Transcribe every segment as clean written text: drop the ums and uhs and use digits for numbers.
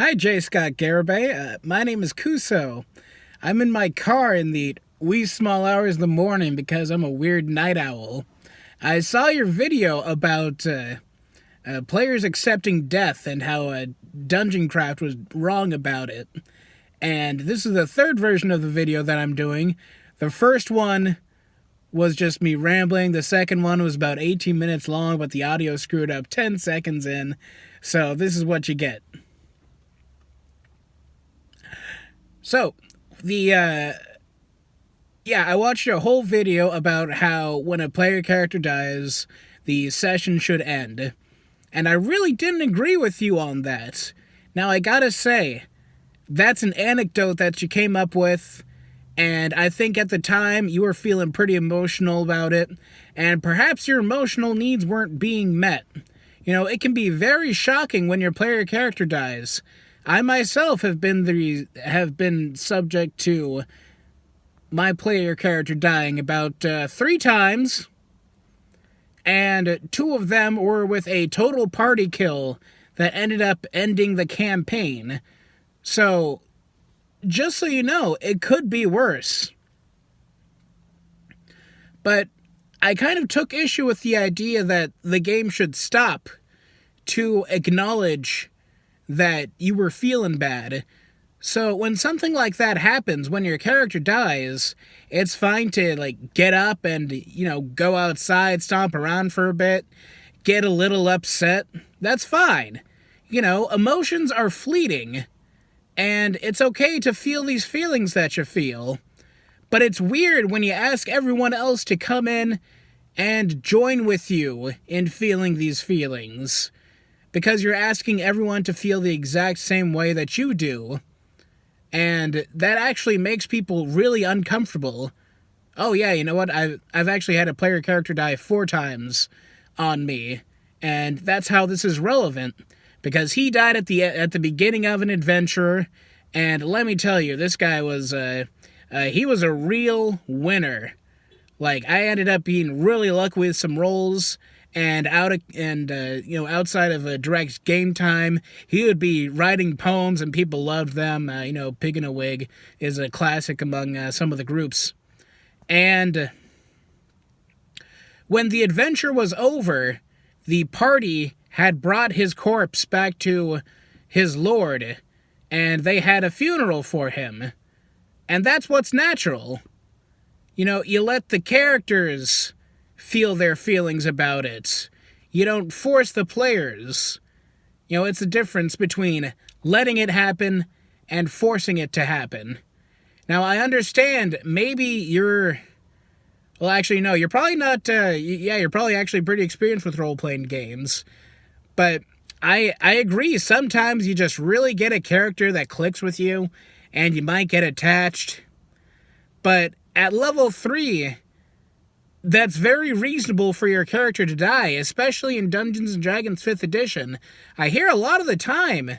Hi, J Scott Garibay. My name is Kuso. I'm in my car in the wee small hours of the morning because I'm a weird night owl. I saw your video about players accepting death and how Dungeon Craft was wrong about it. And this is the third version of the video that I'm doing. The first one was just me rambling. The second one was about 18 minutes long, but the audio screwed up 10 seconds in. So this is what you get. So, I watched a whole video about how when a player character dies, the session should end. And I really didn't agree with you on that. Now, I gotta say, that's an anecdote that you came up with, and I think at the time you were feeling pretty emotional about it, and perhaps your emotional needs weren't being met. You know, it can be very shocking when your player character dies. I myself have been subject to my player character dying about 3 times, and 2 of them were with a total party kill that ended up ending the campaign. So, just so you know, it could be worse. But I kind of took issue with the idea that the game should stop to acknowledge that you were feeling bad. So when something like that happens, when your character dies, it's fine to get up and, go outside, stomp around for a bit, get a little upset. That's fine. Emotions are fleeting, and it's okay to feel these feelings that you feel. But it's weird when you ask everyone else to come in and join with you in feeling these feelings, because you're asking everyone to feel the exact same way that you do, and that actually makes people really uncomfortable. Oh yeah, you know what? I've actually had a player character die 4 times on me, and that's how this is relevant, because he died at the beginning of an adventure, and let me tell you, this guy was he was a real winner. I ended up being really lucky with some rolls. And outside of a direct game time, he would be writing poems, and people loved them. Pig in a Wig is a classic among some of the groups. And when the adventure was over, the party had brought his corpse back to his lord, and they had a funeral for him. And that's what's natural. You let the characters feel their feelings about it. You don't force the players. It's the difference between letting it happen and forcing it to happen. Now, I understand maybe you're... Well, actually, no, you're probably not... you're probably actually pretty experienced with role-playing games. But I agree, sometimes you just really get a character that clicks with you, and you might get attached. But at level 3... that's very reasonable for your character to die, especially in Dungeons & Dragons 5th edition. I hear a lot of the time,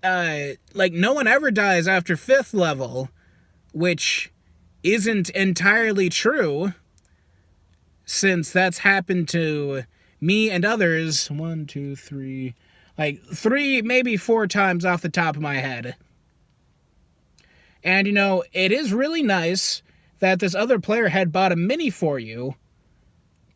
no one ever dies after 5th level, which isn't entirely true, since that's happened to me and others 1, 2, 3, 3, maybe 4 times off the top of my head. And, it is really nice that this other player had bought a mini for you,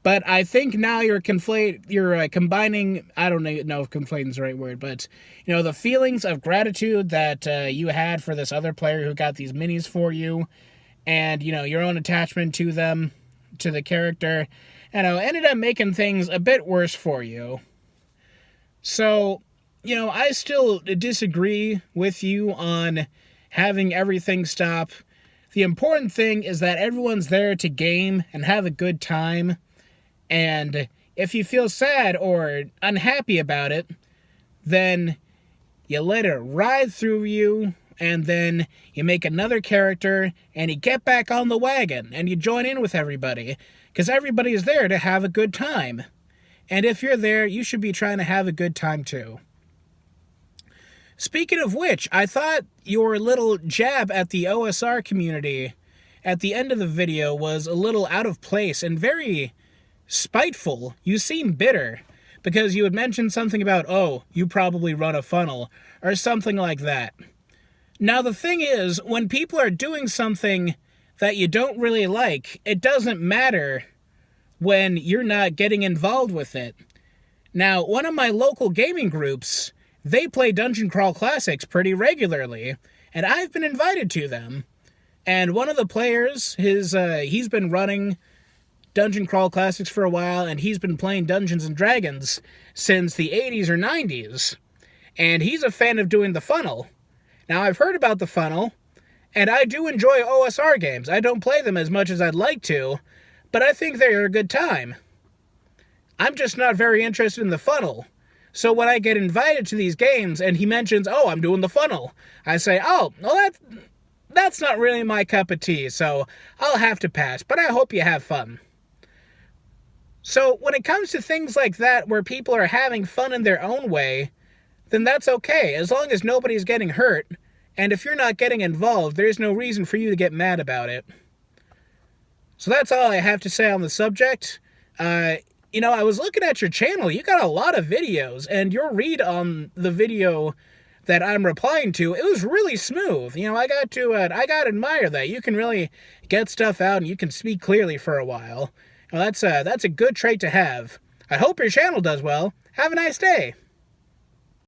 but I think now you're combining, I don't know if conflating is the right word, but, the feelings of gratitude that you had for this other player who got these minis for you, and, your own attachment to them, to the character, ended up making things a bit worse for you. So, I still disagree with you on having everything stop. The important thing is that everyone's there to game and have a good time, and if you feel sad or unhappy about it, then you let it ride through you, and then you make another character, and you get back on the wagon, and you join in with everybody, because everybody is there to have a good time. And if you're there, you should be trying to have a good time too. Speaking of which, I thought your little jab at the OSR community at the end of the video was a little out of place and very spiteful. You seem bitter, because you would mention something about, oh, you probably run a funnel, or something like that. Now, the thing is, when people are doing something that you don't really like, it doesn't matter when you're not getting involved with it. Now, one of my local gaming groups, they play Dungeon Crawl Classics pretty regularly, and I've been invited to them. And one of the players, he's been running Dungeon Crawl Classics for a while, and he's been playing Dungeons & Dragons since the 80s or 90s. And he's a fan of doing the funnel. Now, I've heard about the funnel, and I do enjoy OSR games. I don't play them as much as I'd like to, but I think they're a good time. I'm just not very interested in the funnel. So when I get invited to these games and he mentions, oh, I'm doing the funnel, I say, oh, well, that's not really my cup of tea, so I'll have to pass, but I hope you have fun. So when it comes to things like that where people are having fun in their own way, then that's okay, as long as nobody's getting hurt, and if you're not getting involved, there's no reason for you to get mad about it. So that's all I have to say on the subject. I was looking at your channel, you got a lot of videos, and your read on the video that I'm replying to, it was really smooth. I got to admire that. You can really get stuff out and you can speak clearly for a while. Well, that's a good trait to have. I hope your channel does well. Have a nice day.